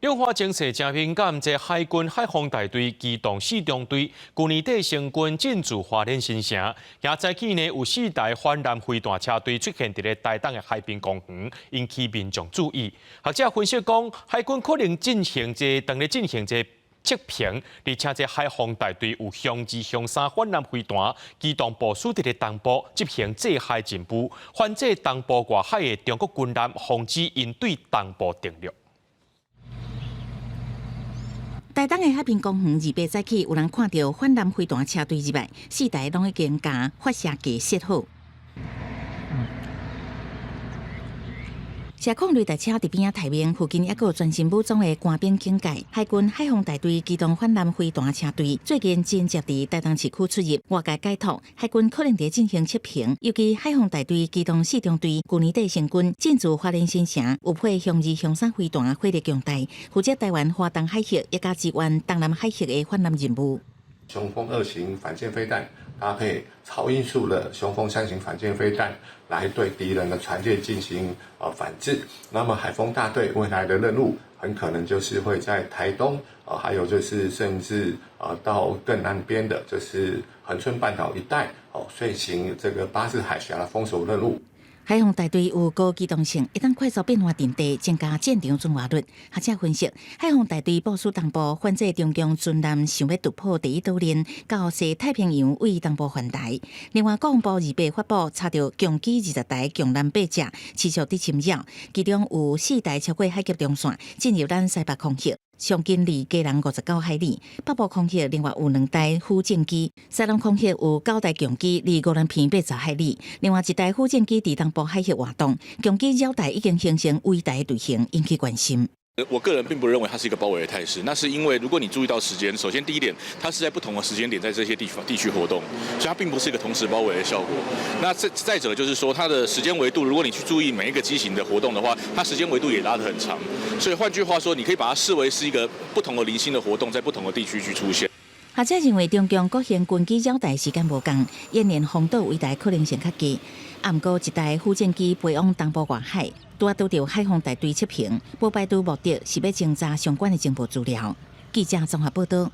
两化情势真敏感，在海军海防大队机动四中队去年底成军进驻花莲新城，也在去年有4台反舰飞弹车队出现伫咧台东的海滨公园，引起民众注意。学者分析讲，海军可能进行测评，而且这海防大队有向2、向3反舰飞弹机动部署伫咧东部执行制海进步，反制东部外海的中国军舰，防止因对东部登陆。台东的海滨公园2、8早起，有人看到反舰飞弹车队入来，4台拢已经甲发射架设好。社控雷达车伫边仔台面附近，还有全新武装的官兵警戒。海军海防大队机动反舰飞弹车队最近真接伫台东市区出入，外界解读海军可能伫进行测评。尤其海防大队机动4中队去年底成军进驻花莲新城，有配向2、向3飞弹火力强大，负责台湾华东海峡也加支援东南海峡的反舰任务。雄风2型反舰飞弹搭配超音速的雄风3型反舰飞弹，来对敌人的船舰进行反制。那么海风大队未来的任务很可能就是会在台东还有就是甚至到更南边的，就是恒春半岛一带遂行这个巴士海峡的封锁任务。海防大队有高机动性，一旦快速变化阵地，增加战场转化率。学者分析，海防大队部署东部，反制中共军舰想要突破第一岛链，到西太平洋为东部环台。另外，国防部2、8发布查到共机20台共舰8只持续伫侵扰，其中有4台超过海峡中线，进入咱西北空域。上近离家人59海里，北部空域另外有2台虎舰机，西南空域有9台共机，离五人偏80海里。另外1台虎舰机伫东部海峡活动，共机绕台已经形成围台队形，引起关心。我个人并不认为它是一个包围的态势，那是因为如果你注意到时间，首先第一点，它是在不同的时间点在这些地区活动，所以它并不是一个同时包围的效果。那再者就是说，它的时间维度，如果你去注意每一个机型的活动的话，它时间维度也拉得很长。所以换句话说，你可以把它视为是一个不同的零星的活动，在不同的地区去出现。学者认为，中共国现军机绕台时间无同，演练封岛围台可能性较低。不过1台虎舰机飞往东部外海，拄到海防大队测评，不排除目的是要侦查相关的情报资料。记者综合报道。